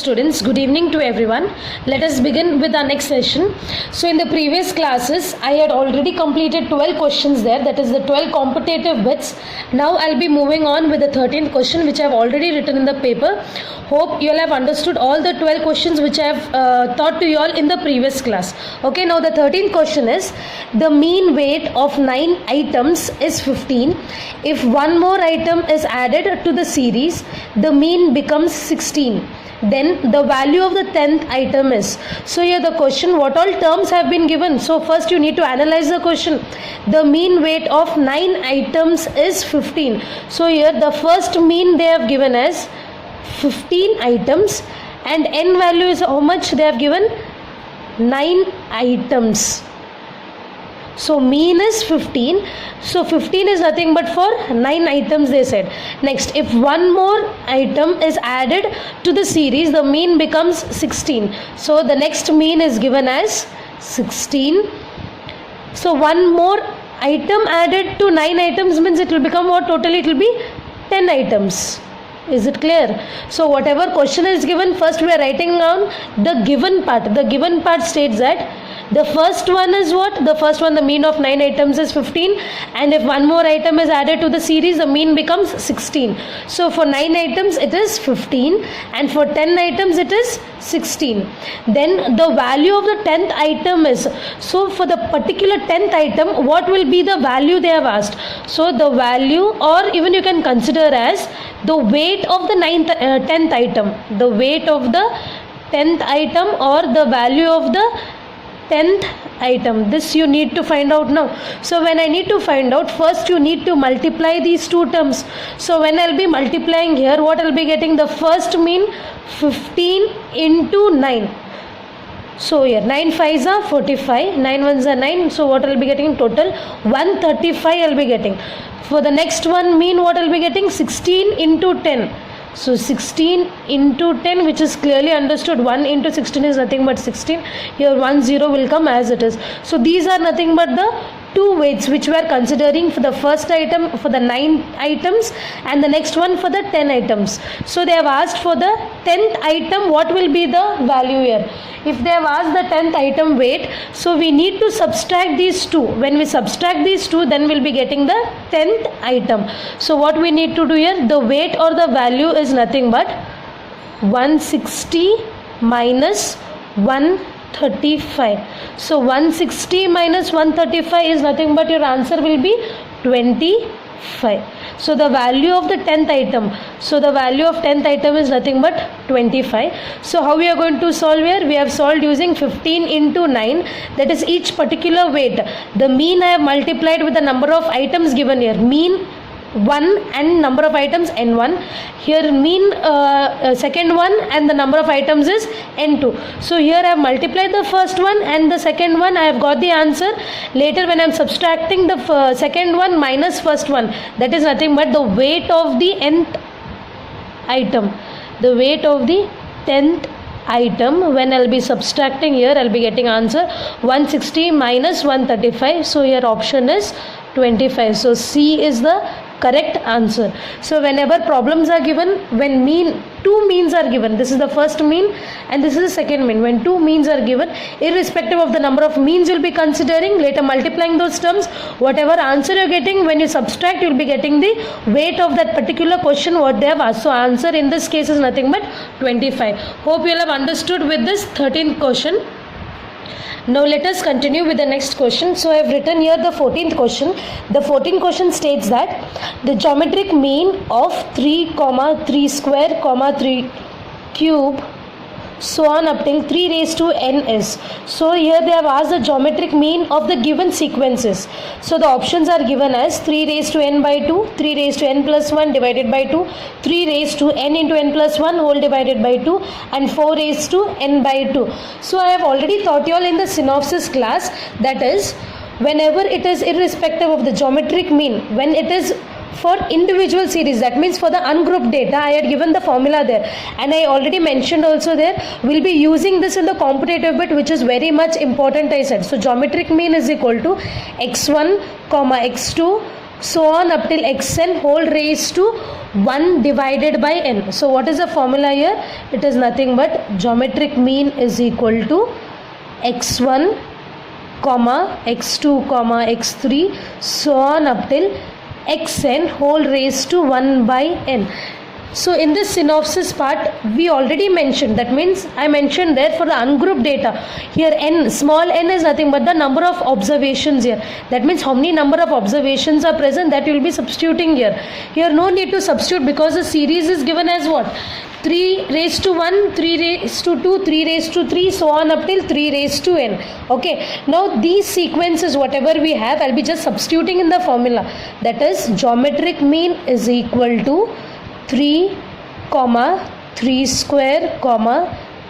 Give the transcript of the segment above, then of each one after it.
students, good evening to everyone. Let us begin with our next session. So in the previous classes, I had already completed 12 questions there, that is the 12 competitive bits. Now I'll be moving on with the 13th question which I have already written in the paper. Hope you all have understood all the 12 questions which I have taught to you all in the previous class. Okay, now the 13th question is, the mean weight of 9 items is 15. If one more item is added to the series, the mean becomes 16. Then the value of the 10th item is. So here the question, what all terms have been given? So first you need to analyze the question. The mean weight of 9 items is 15. So here the first mean they have given as 15 items, and n value is how much they have given? 9 items. So mean is 15. So 15 is nothing but for 9 items they said. Next, if one more item is added to the series, the mean becomes 16. So the next mean is given as 16. So one more item added to 9 items means it will become what? Totally it will be 10 items. Is it clear? So whatever question is given, first we are writing down the given part. The given part states that the first one is what? The first one, the mean of 9 items is 15, and if one more item is added to the series, the mean becomes 16. So for 9 items it is 15, and for 10 items it is 16. Then the value of the 10th item is, so for the particular 10th item, what will be the value they have asked? So the value, or even you can consider as the weight of the 10th item. The weight of the 10th item or the value of the 10th item. This you need to find out now. So when I need to find out, first you need to multiply these two terms. So when I'll be multiplying here, what I'll be getting? The first mean 15 into 9. So here 9 5s are 45, 9 1s are 9. So what I'll be getting total? 135 I'll be getting. For the next one mean, what I'll be getting? 16 into 10. So 16 into 10, which is clearly understood. 1 into 16 is nothing but 16. Here 1 0 will come as it is. So these are nothing but the two weights which we are considering for the first item for the 9 items and the next one for the 10 items. So they have asked for the 10th item, what will be the value here? If they have asked the 10th item weight, so we need to subtract these two. When we subtract these two, then we'll be getting the 10th item. So what we need to do here, the weight or the value is nothing but 160 minus 135. So 160 minus 135 is nothing but your answer will be 25. So the value of the 10th item, so the value of 10th item is nothing but 25. So how we are going to solve here? We have solved using 15 into 9, that is each particular weight. The mean I have multiplied with the number of items given here. Mean 1 and number of items n1. Here mean second one and the number of items is n2. So here I have multiplied the first one and the second one, I have got the answer. Later when I am subtracting the second one minus first one, that is nothing but the weight of the nth item. The weight of the 10th item. When I'll be subtracting here, I'll be getting answer 160 minus 135. So here option is 25. So C is the correct answer. So whenever problems are given, when two means are given, this is the first mean and this is the second mean. When two means are given, irrespective of the number of means you'll be considering, later multiplying those terms, whatever answer you're getting, when you subtract, you'll be getting the weight of that particular question what they have asked. So answer in this case is nothing but 25. Hope you'll have understood with this 13th question. Now let us continue with the next question. So I have written here the 14th question. The 14th question states that the geometric mean of 3, 3 square, 3 cube, so on up till 3 raised to n is. So here they have asked the geometric mean of the given sequences. So the options are given as 3 raised to n by 2, 3 raised to n plus 1 divided by 2, 3 raised to n into n plus 1 whole divided by 2, and 4 raised to n by 2. So I have already taught you all in the synopsis class, that is whenever it is irrespective of the geometric mean, when it is for individual series, that means for the ungrouped data, I had given the formula there, and I already mentioned also there, we'll be using this in the competitive bit, which is very much important, I said. So geometric mean is equal to x1, x2, so on up till xn whole raised to 1 divided by n. So what is the formula here? It is nothing but geometric mean is equal to x1 comma x2 comma x3 so on up till xn whole raised to 1 by n. So in this synopsis part we already mentioned, that means I mentioned there for the ungrouped data here n, small n is nothing but the number of observations here. That means how many number of observations are present, that you will be substituting here. Here no need to substitute because the series is given as what? 3 raised to 1, 3 raised to 2, 3 raised to 3, so on up till 3 raised to n. Okay, now these sequences whatever we have, I'll be just substituting in the formula. That is geometric mean is equal to 3 comma 3 square comma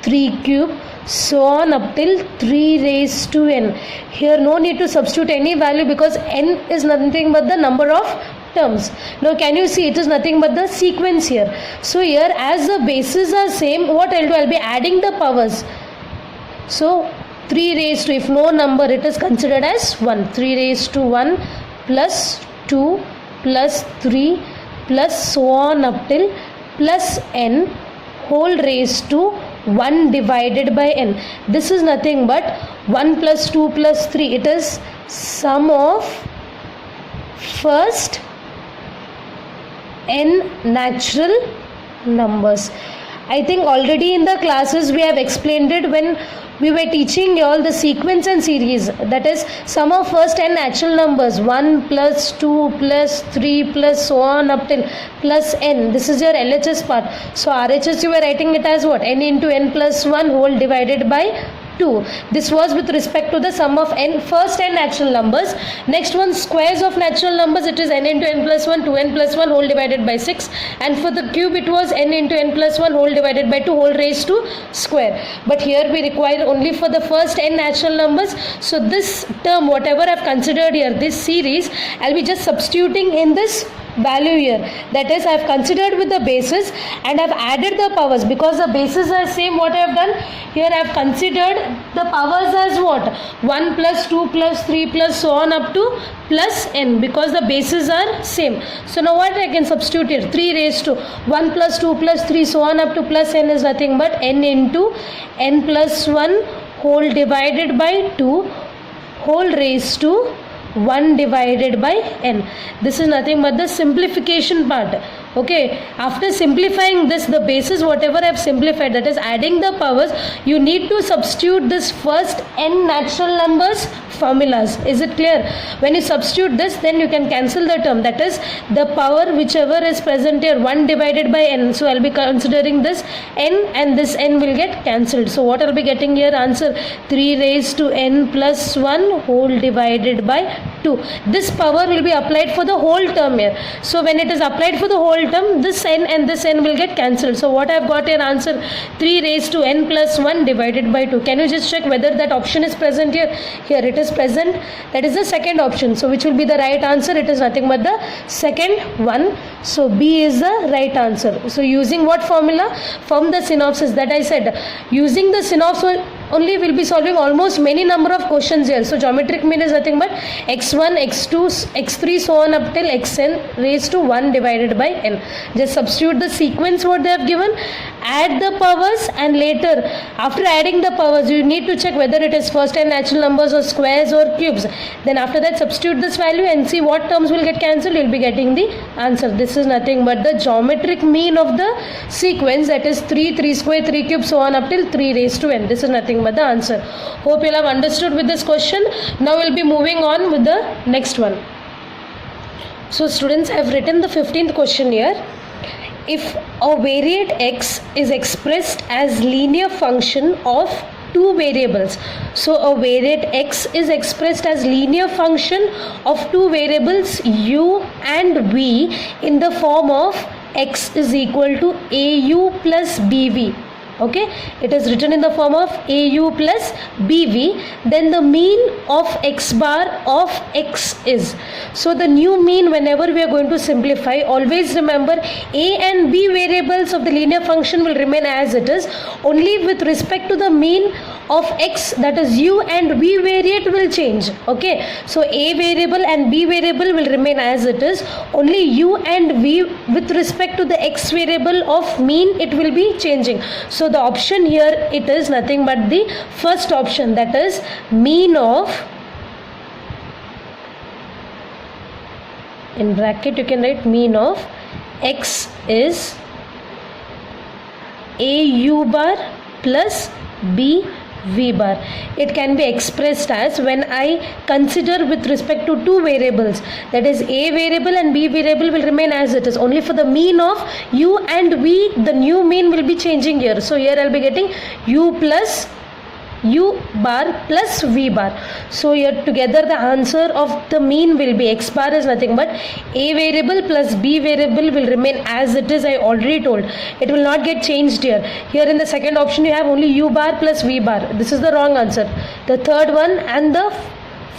3 cube so on up till 3 raised to n. Here no need to substitute any value because n is nothing but the number of terms. Now can you see it is nothing but the sequence here. So here as the bases are same, what I'll do, I'll be adding the powers. So 3 raised to, if no number it is considered as 1, 3 raised to 1 plus 2 plus 3 plus so on up till plus n whole raised to 1 divided by n. This is nothing but 1 plus 2 plus 3. It is sum of first n natural numbers. I think already in the classes we have explained it when we were teaching you all the sequence and series. That is sum of first n natural numbers, 1 plus 2 plus 3 plus so on up till plus n. This is your LHS part. So RHS you were writing it as what? N into n plus 1 whole divided by 2. This was with respect to the sum of n, first n natural numbers. Next one, squares of natural numbers, it is n into n plus 1, 2n plus 1 whole divided by 6, and for the cube it was n into n plus 1 whole divided by 2 whole raised to square. But here we require only for the first n natural numbers. So this term whatever I've considered here, this series, I'll be just substituting in this value here. That is, I have considered with the bases and I have added the powers because the bases are same. What I have done here, I have considered the powers as what? 1 plus 2 plus 3 plus so on up to plus n because the bases are same. So now what I can substitute here? 3 raised to 1 plus 2 plus 3 so on up to plus n is nothing but n into n plus 1 whole divided by 2 whole raised to 1 divided by n. This is nothing but the simplification part. Okay, after simplifying this, the basis whatever I have simplified, that is adding the powers, you need to substitute this first n natural numbers formulas. Is it clear? When you substitute this, then you can cancel the term. That is the power whichever is present here, 1 divided by n. So I'll be considering this n and this n will get cancelled. So what I'll be getting here, answer 3 raised to n plus 1 whole divided by 2. This power will be applied for the whole term here. So when it is applied for the whole term, this n and this n will get cancelled. So what I have got here, answer 3 raised to n plus 1 divided by 2. Can you just check whether that option is present here? Here it is present. That is the second option. So which will be the right answer? It is nothing but the second one. So B is the right answer. So using what formula? From the synopsis that I said. Using the synopsis only will be solving almost many number of questions here. So geometric mean is nothing but x1, x2, x3 so on up till xn raised to 1 divided by n. Just substitute the sequence what they have given, add the powers, and later after adding the powers you need to check whether it is first n natural numbers or squares or cubes. Then after that substitute this value and see what terms will get cancelled. You will be getting the answer. This is nothing but the geometric mean of the sequence, that is 3, 3 square, 3 cube so on up till 3 raised to n. This is nothing but the answer. Hope you will have understood with this question. Now we will be moving on with the next one. So students, I have written the 15th question here. If a variate x is expressed as linear function of two variables. So a variate x is expressed as linear function of two variables u and v in the form of x is equal to au plus bv. Okay, it is written in the form of AU plus BV. Then the mean of x bar of x is, so the new mean, whenever we are going to simplify, always remember a and b variables of the linear function will remain as it is. Only with respect to the mean of x, that is u and v variate, will change. Okay, so a variable and b variable will remain as it is. Only u and v with respect to the x variable of mean, it will be changing. So the option here, it is nothing but the first option, that is mean of, in bracket you can write mean of x is AU bar plus B V bar. It can be expressed as, when I consider with respect to two variables, that is a variable and b variable will remain as it is. Only for the mean of u and v, the new mean will be changing here. So here I'll be getting u plus u bar plus v bar. So here together the answer of the mean will be, x bar is nothing but a variable plus b variable will remain as it is. I already told it will not get changed here. Here in the second option you have only u bar plus v bar. This is the wrong answer. The third one and the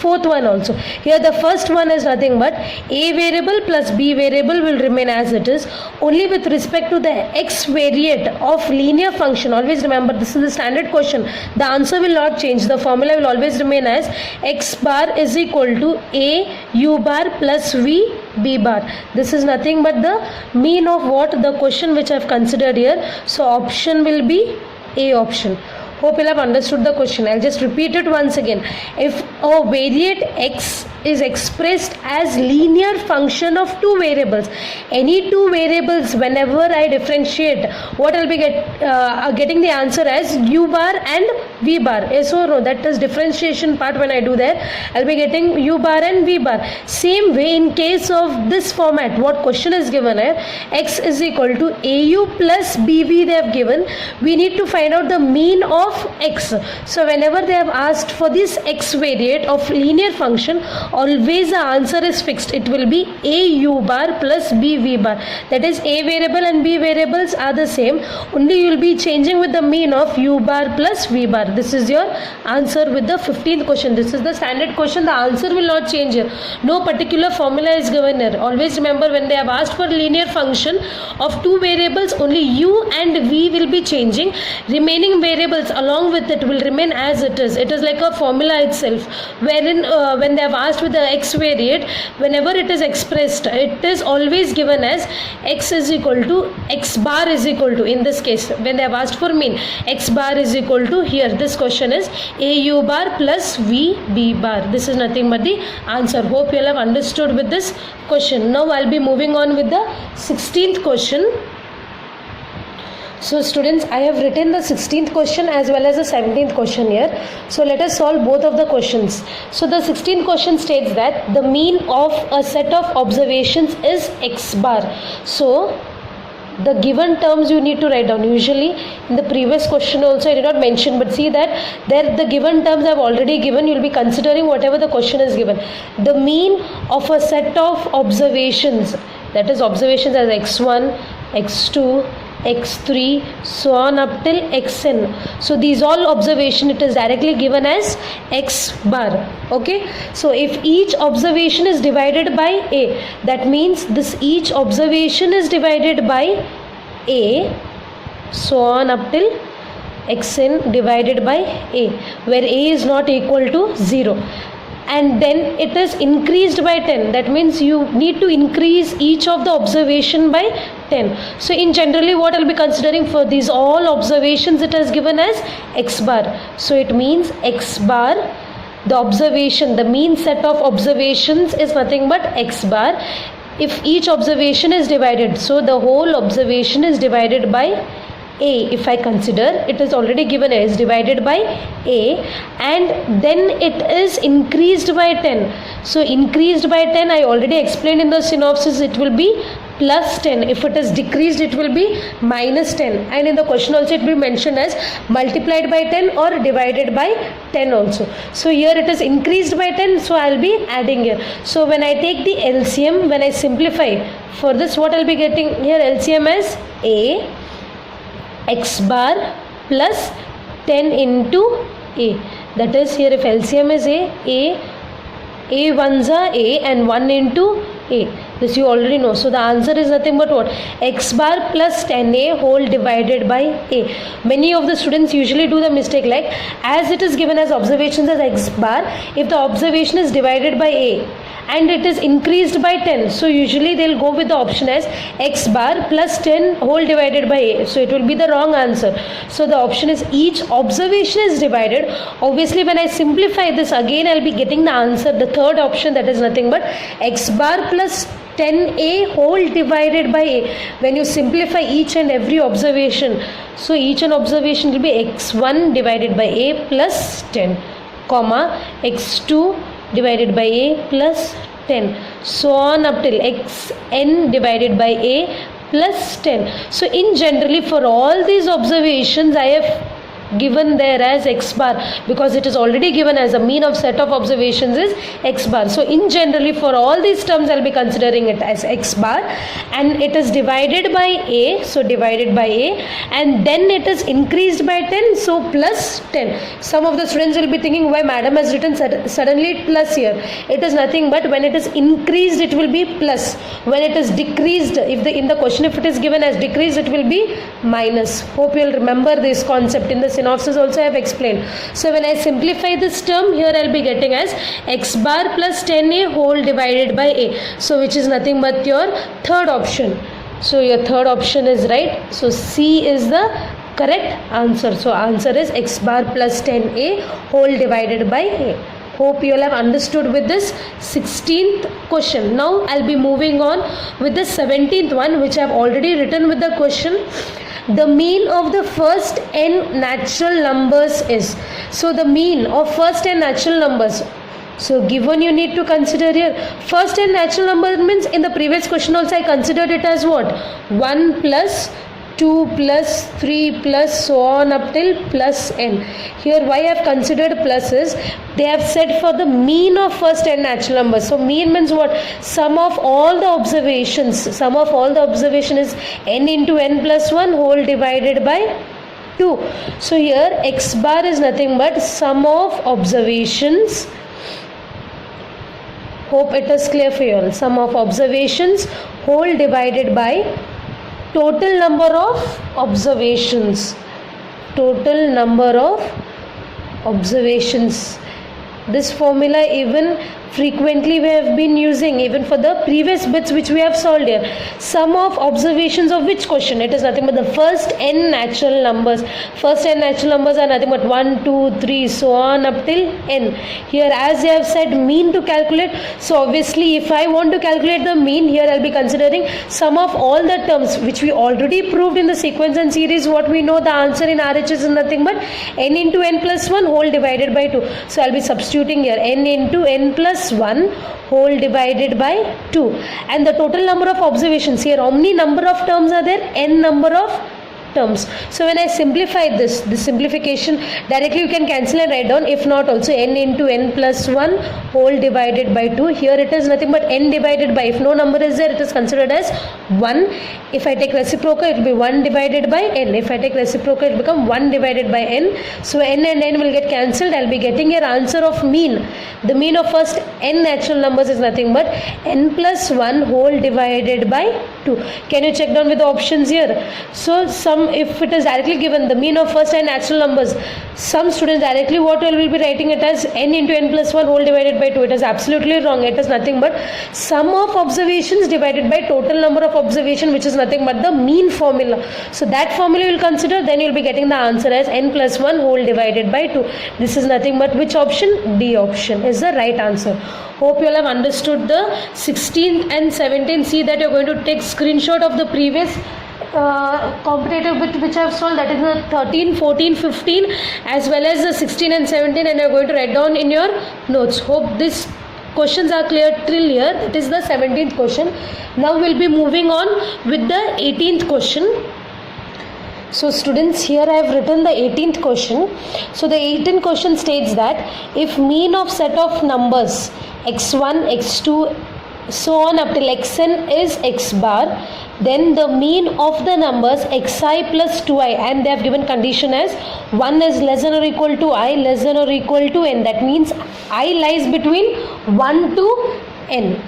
fourth one also. Here the first one is nothing but a variable plus b variable will remain as it is. Only with respect to the x variate of linear function, always remember this is the standard question, the answer will not change. The formula will always remain as x bar is equal to a u bar plus v b bar. This is nothing but the mean of what the question which I have considered here. So option will be a option. Hope you have understood the question. I'll just repeat it once again. If a variate x is expressed as linear function of two variables, any two variables, whenever I differentiate, what I'll be getting the answer as u bar and v bar. Yes or no? That is differentiation part. When I do that, I'll be getting u bar and v bar. Same way in case of this format, what question is given here, x is equal to au plus bv they have given. We need to find out the mean of x. So whenever they have asked for this x variate of linear function, always the answer is fixed. It will be a u bar plus b v bar. That is a variable and b variables are the same. Only you will be changing with the mean of u bar plus v bar. This is your answer with the 15th question. This is the standard question. The answer will not change here. No particular formula is given here. Always remember, when they have asked for linear function of two variables, only u and v will be changing. Remaining variables along with it will remain as it is. It is like a formula itself, wherein when they have asked with the x variate, whenever it is expressed, it is always given as x is equal to, x bar is equal to, in this case when they have asked for mean, x bar is equal to, here this question is au bar plus v b bar. This is nothing but the answer. Hope you all have understood with this question. Now I'll be moving on with the 16th question. So students, I have written the 16th question as well as the 17th question here. So let us solve both of the questions. So the 16th question states that the mean of a set of observations is x bar. So the given terms you need to write down. Usually in the previous question also I did not mention, but see that there the given terms I have already given. You will be considering whatever the question is given. The mean of a set of observations, that is observations as x1, x2, x3, so on up till xn. So these all observation, it is directly given as x bar. Okay, so if each observation is divided by a, that means this each observation is divided by a, so on up till xn divided by a, where a is not equal to 0. And then it is increased by 10. That means you need to increase each of the observation by 10. So in generally what I'll be considering for these all observations, it is given as x bar. So it means x bar, the observation, the mean set of observations is nothing but x bar. If each observation is divided, so the whole observation is divided by a, if I consider, it is already given as divided by a, and then it is increased by 10. So increased by 10, I already explained in the synopsis, it will be plus 10. If it is decreased, it will be minus 10. And in the question also it will be mentioned as multiplied by 10 or divided by 10 also. So here it is increased by 10, so I will be adding here. So when I take the LCM, when I simplify for this, what I will be getting here, LCM as a x bar plus 10 into a. That is, here if LCM is a ones are a and 1 into a. This you already know. So the answer is nothing but what? X bar plus 10a whole divided by a. Many of the students usually do the mistake like, as it is given as observations as x bar, if the observation is divided by a and it is increased by 10, so usually they'll go with the option as x bar plus 10 whole divided by a. So it will be the wrong answer. So the option is each observation is divided. Obviously when I simplify this again, I'll be getting the answer, the third option, that is nothing but x bar plus 10a whole divided by a. When you simplify each and every observation, so each and observation will be x1 divided by a plus 10, comma x2 divided by a plus 10, so on up till xn divided by a plus 10. So in generally for all these observations I have given there as x bar, because it is already given as a mean of set of observations is x bar. So in generally for all these terms I'll be considering it as x bar, and it is divided by a, so divided by a, and then it is increased by 10, so plus 10. Some of the students will be thinking why madam has written suddenly plus here. It is nothing but when it is increased it will be plus, when it is decreased, if in the question if it is given as decreased it will be minus. Hope you will remember this concept. In the synopsis also I have explained. So when I simplify this term, here I will be getting as x bar plus 10a whole divided by a. So which is nothing but your third option. So your third option is right. So C is the correct answer. So answer is x bar plus 10a whole divided by a. Hope you all have understood with this 16th question. Now I'll be moving on with the 17th one, which I have already written with the question. The mean of the first n natural numbers is. So the mean of first n natural numbers. So given you need to consider here, first n natural number means in the previous question also I considered it as what? 1 plus 2 plus 3 plus so on up till plus n. Here why I have considered plus is, they have said for the mean of first n natural numbers. So mean means what? Sum of all the observations. Sum of all the observation is n into n plus 1 whole divided by 2. So here x bar is nothing but sum of observations. Hope it is clear for you all. Sum of observations whole divided by total number of observations. Total number of observations. This formula even frequently we have been using even for the previous bits which we have solved here. Sum of observations of which question? It is nothing but the first n natural numbers. First n natural numbers are nothing but 1, 2, 3 so on up till n. Here as they have said mean to calculate, so obviously if I want to calculate the mean, here I will be considering sum of all the terms which we already proved in the sequence and series. What we know the answer in RHS is nothing but n into n plus 1 whole divided by 2. So I will be substituting here n into n plus 1 whole divided by 2, and the total number of observations, here how many number of terms are there? N number of terms. So when I simplify this simplification directly you can cancel and write down, if not also n into n plus 1 whole divided by 2. Here it is nothing but n divided by, if no number is there it is considered as 1. If I take reciprocal it will be 1 divided by n. If I take reciprocal it will become 1 divided by n. So n and n will get cancelled. I will be getting your answer of mean. The mean of first n natural numbers is nothing but n plus 1 whole divided by 2. Can you check down with the options here? So if it is directly given the mean of first n natural numbers, some students directly what will be writing it as n into n plus 1 whole divided by 2. It is absolutely wrong. It is nothing but sum of observations divided by total number of observation, which is nothing but the mean formula. So that formula you will consider, then you will be getting the answer as n plus 1 whole divided by 2. This is nothing but which option? D option is the right answer. Hope you all have understood the 16th and 17th. See that you are going to take screenshot of the previous competitive bit which I have solved, that is the 13, 14, 15 as well as the 16 and 17, and you are going to write down in your notes. Hope these questions are clear till here. It is the 17th question. Now we will be moving on with the 18th question. So students, here I have written the 18th question. So the 18th question states that if mean of set of numbers x1, x2 so on up till xn is x bar, then the mean of the numbers xi plus 2i, and they have given condition as 1 is less than or equal to I less than or equal to n. That means I lies between 1 to n.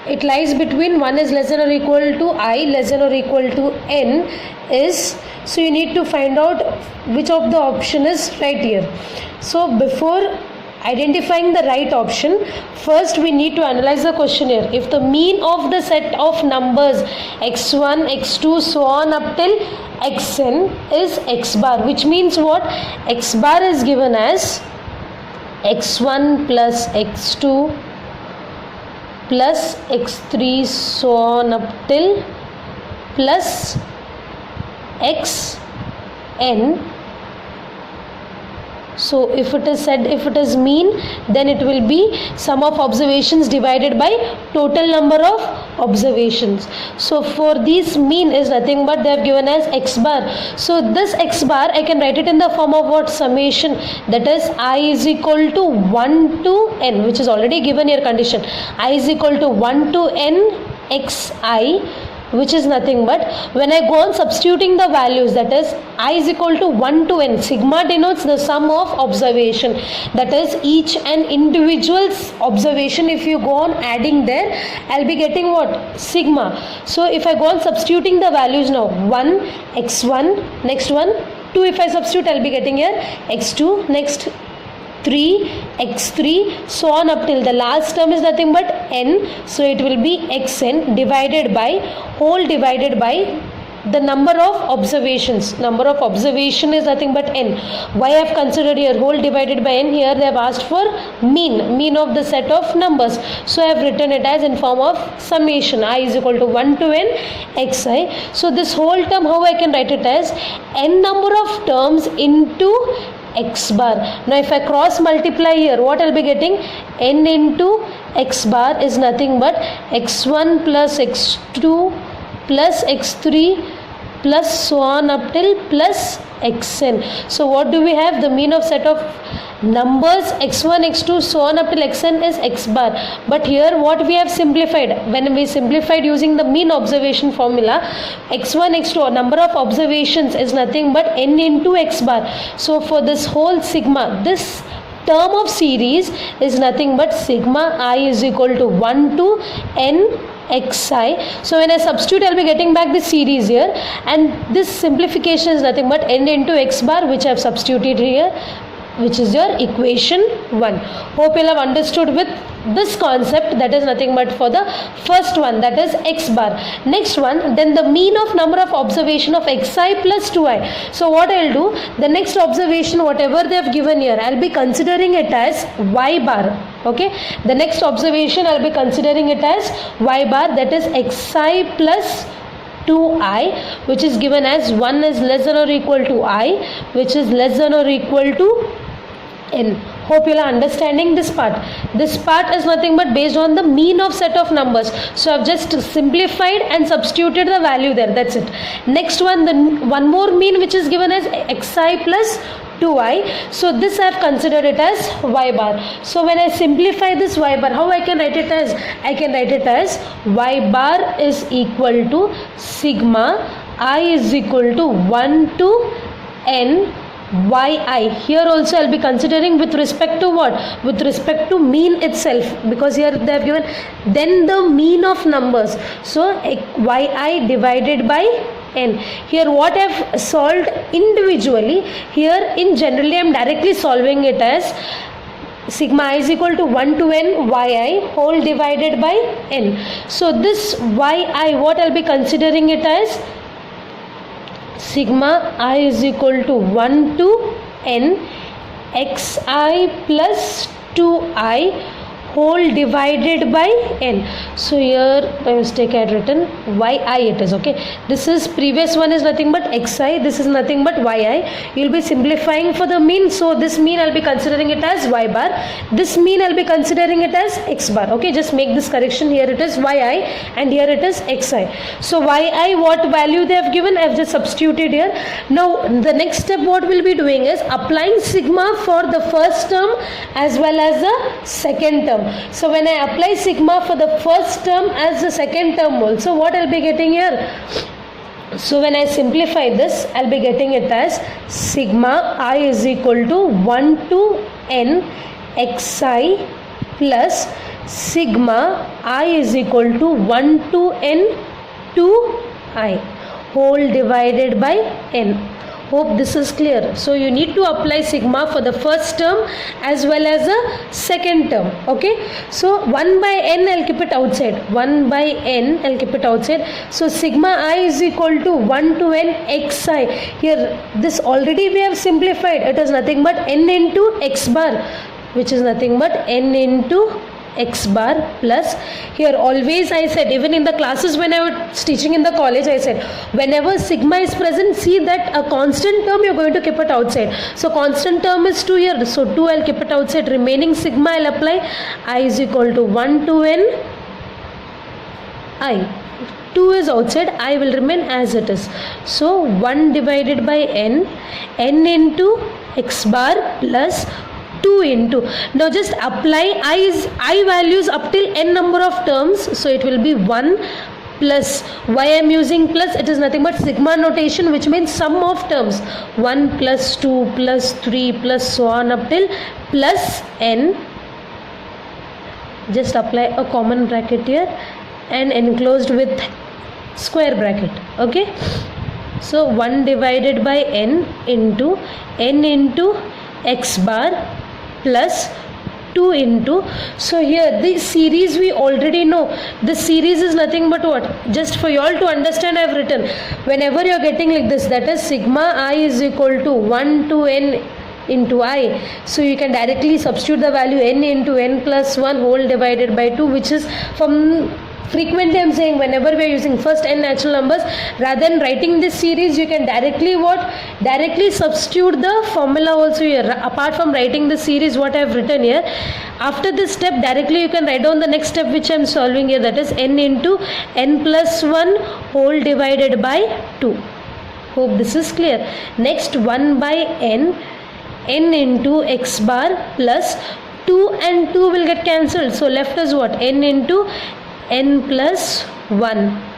It lies between 1 is less than or equal to I less than or equal to n is, so you need to find out which of the option is right here. So before identifying the right option, first we need to analyze the question here. If the mean of the set of numbers x1, x2 so on up till xn is x bar, which means what? X bar is given as x1 plus x2 plus x3 so on up till plus xn. So if it is said, if it is mean, then it will be sum of observations divided by total number of observations. So for this mean is nothing but they have given as x bar. So this x bar I can write it in the form of what? Summation, that is I is equal to 1 to n, which is already given here condition. I is equal to 1 to n xi, which is nothing but when I go on substituting the values, that is I is equal to 1 to n. Sigma denotes the sum of observation, that is each and individual's observation. If you go on adding there, I'll be getting what? Sigma. So if I go on substituting the values now, 1 x1, next one 2, if I substitute I'll be getting here x2, next 3 x3 so on up till the last term is nothing but n, so it will be xn divided by whole divided by the number of observations. Number of observation is nothing but n. Why I have considered here whole divided by n? Here they have asked for mean of the set of numbers, so I have written it as in form of summation. I is equal to 1 to n xi. So this whole term, how I can write it as n number of terms into x bar. Now if I cross multiply here, what I'll be getting? N into x bar is nothing but x1 plus x2 plus x3 plus so on up till plus xn. So what do we have? The mean of set of numbers x1, x2 so on up till xn is x bar. But here what we have simplified, when we simplified using the mean observation formula, x1, x2 number of observations is nothing but n into x bar. So for this whole sigma, this term of series is nothing but sigma I is equal to 1 to n xi. So when I substitute, I'll be getting back the series here, and this simplification is nothing but n into x bar, which I have substituted here, which is your equation 1. Hope you have understood with this concept. That is nothing but for the first one, that is x bar. Next one, then the mean of number of observation of xi plus 2i. So what I'll do, the next observation whatever they have given here, I'll be considering it as y bar. Okay, the next observation I'll be considering it as y bar, that is xi plus 2i, which is given as 1 is less than or equal to I, which is less than or equal to n. Hope you are understanding this part. This part is nothing but based on the mean of set of numbers. So I have just simplified and substituted the value there. That's it. Next one, the one more mean which is given as xi plus 2i. So this I have considered it as y bar. So when I simplify this y bar, how I can write it as? I can write it as y bar is equal to sigma I is equal to 1 to n yi. Here also I'll be considering with respect to what? With respect to mean itself, because here they have given then the mean of numbers. So yi divided by n. Here what I have solved individually, here in generally I am directly solving it as sigma I is equal to 1 to n yi whole divided by n. So this yi, what I'll be considering it as sigma I is equal to 1 to n xi plus 2i whole divided by n. So here by mistake I had written yi it is. Okay, this is previous one is nothing but xi, this is nothing but yi. You will be simplifying for the mean, so this mean I'll be considering it as y bar, this mean I'll be considering it as x bar. Okay, just make this correction. Here it is yi and here it is xi. So yi, what value they have given, I have just substituted here. Now the next step what we'll be doing is applying sigma for the first term as well as the second term. term. So when I apply sigma for the first term as the second term also, what I'll be getting here? So when I simplify this, I'll be getting it as sigma I is equal to 1 to n xi plus sigma I is equal to 1 to n 2i whole divided by n. Hope this is clear. So you need to apply sigma for the first term as well as the second term. Okay. So 1 by n I'll keep it outside. 1 by n I'll keep it outside. So sigma I is equal to 1 to n xi. Here this already we have simplified. It is nothing but n into x bar, which is nothing but n into x bar plus, here always I said, even in the classes when I was teaching in the college, I said whenever sigma is present, see that a constant term you're going to keep it outside. So constant term is 2 here, so 2 I'll keep it outside. Remaining sigma I'll apply. I is equal to 1 to n I. 2 is outside, I will remain as it is. So 1 divided by n into x bar plus 2 into, now just apply I values up till n number of terms, so it will be 1 plus, why I am using plus, it is nothing but sigma notation, which means sum of terms, 1 plus 2 plus 3 plus so on up till plus n. Just apply a common bracket here and enclosed with square bracket. Okay, so 1 divided by n into x bar plus 2 into, so here the series we already know. The series is nothing but what, just for you all to understand, I have written whenever you are getting like this, that is sigma I is equal to 1 to n into I, so you can directly substitute the value n into n plus 1 whole divided by 2, which is from frequently I'm saying whenever we are using first n natural numbers, rather than writing this series, you can directly substitute the formula also here. Apart from writing the series what I have written here, after this step directly you can write down the next step which I am solving here, that is n into n plus 1 whole divided by 2. Hope this is clear. Next 1 by n into x bar plus 2 and 2 will get cancelled, so left is what, n into n plus 1.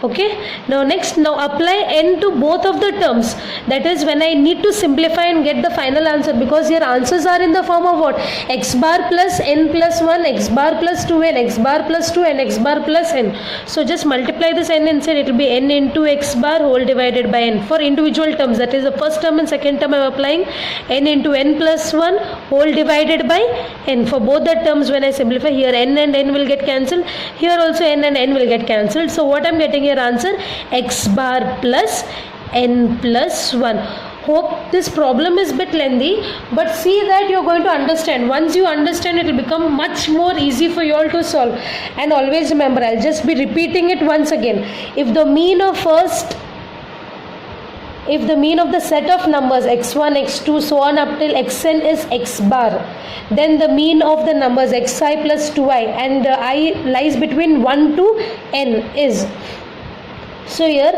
Okay, now next, now apply n to both of the terms, that is when I need to simplify and get the final answer, because your answers are in the form of what, x bar plus n plus 1, x bar plus 2n, x bar plus 2 and x bar plus n. So just multiply this n inside, it will be n into x bar whole divided by n. For individual terms, that is the first term and second term, I am applying n into n plus 1 whole divided by n. For both the terms when I simplify, here n and n will get cancelled, here also n and n will get cancelled. So what I am getting here answer, x bar plus n plus 1. Hope this problem is bit lengthy, but see that you are going to understand. Once you understand, it will become much more easy for you all to solve. And always remember, I'll just be repeating it once again. If the mean of the set of numbers x1, x2 so on up till xn is x bar, then the mean of the numbers xi plus 2i and I lies between 1 to n is, so here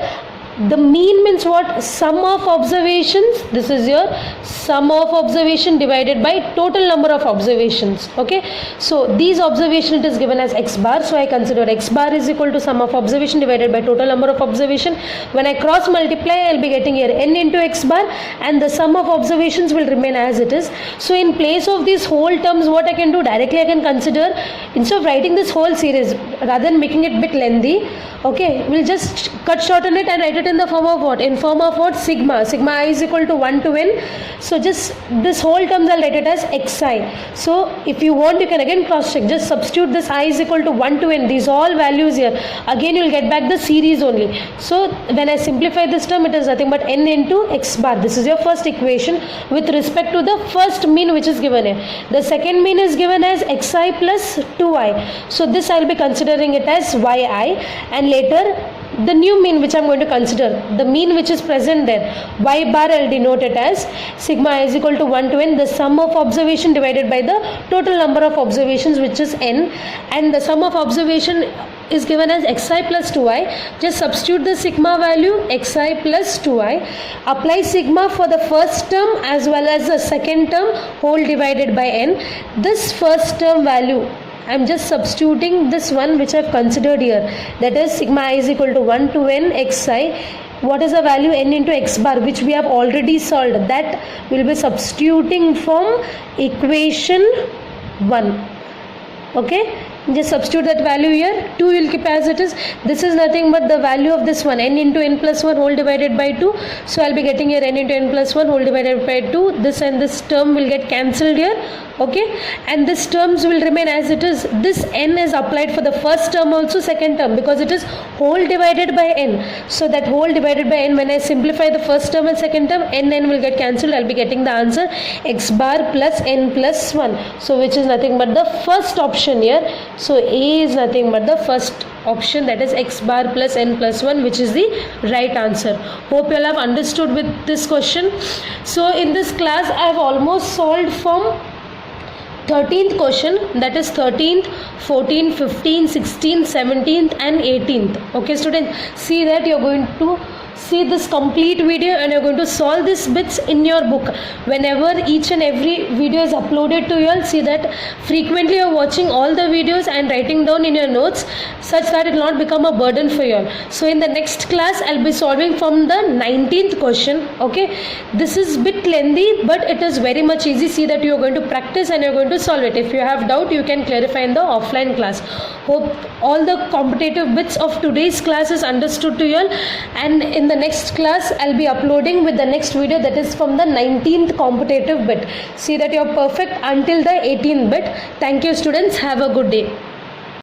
the mean means what, sum of observations, this is your sum of observation divided by total number of observations. Okay, so these observation it is given as x bar, so I consider x bar is equal to sum of observation divided by total number of observation. When I cross multiply, I will be getting here n into x bar and the sum of observations will remain as it is. So in place of these whole terms, what I can do, directly I can consider, instead of writing this whole series, rather than making it bit lengthy, okay, we'll just cut short on it and write it in the form of what, in form of what, sigma I is equal to 1 to n. So just this whole terms I'll write it as xi. So if you want, you can again cross check, just substitute this I is equal to 1 to n, these all values here, again you'll get back the series only. So when I simplify this term, it is nothing but n into x bar. This is your first equation with respect to the first mean which is given here. The second mean is given as xi plus 2i, so this I'll be considering it as yi, and later the new mean which I am going to consider, the mean which is present there, y bar, I will denote it as sigma I is equal to 1 to n, the sum of observation divided by the total number of observations which is n, and the sum of observation is given as xi plus 2i. Just substitute the sigma value xi plus 2i. Apply sigma for the first term as well as the second term whole divided by n. This first term value, I am just substituting this one which I have considered here, that is sigma I is equal to 1 to n xi. What is the value n into x bar, which we have already solved? That will be substituting from equation 1. Okay, just substitute that value here. 2 will keep as it is. This is nothing but the value of this one, n into n plus 1 whole divided by 2. So I'll be getting here n into n plus 1 whole divided by 2. This and this term will get cancelled here. Okay, and this terms will remain as it is. This n is applied for the first term also, second term, because it is whole divided by n. So that whole divided by n, when I simplify the first term and second term, n will get cancelled. I'll be getting the answer x bar plus n plus 1. So which is nothing but the first option here. So A is nothing but the first option, that is x bar plus n plus 1, which is the right answer. Hope you all have understood with this question. So in this class I have almost solved from 13th question, that is 13th, 14th, 15th, 16th, 17th and 18th. Okay students, see that you are going to see this complete video and you are going to solve these bits in your book. Whenever each and every video is uploaded to you all, see that frequently you are watching all the videos and writing down in your notes, such that it will not become a burden for you all. So in the next class I'll be solving from the 19th question. Okay, this is bit lengthy but it is very much easy. See that you are going to practice and you are going to solve it. If you have doubt, you can clarify in the offline class. Hope all the competitive bits of today's class is understood to you all, and in the next class I'll be uploading with the next video, that is from the 19th competitive bit. See that you're perfect until the 18th bit. Thank you students, have a good day.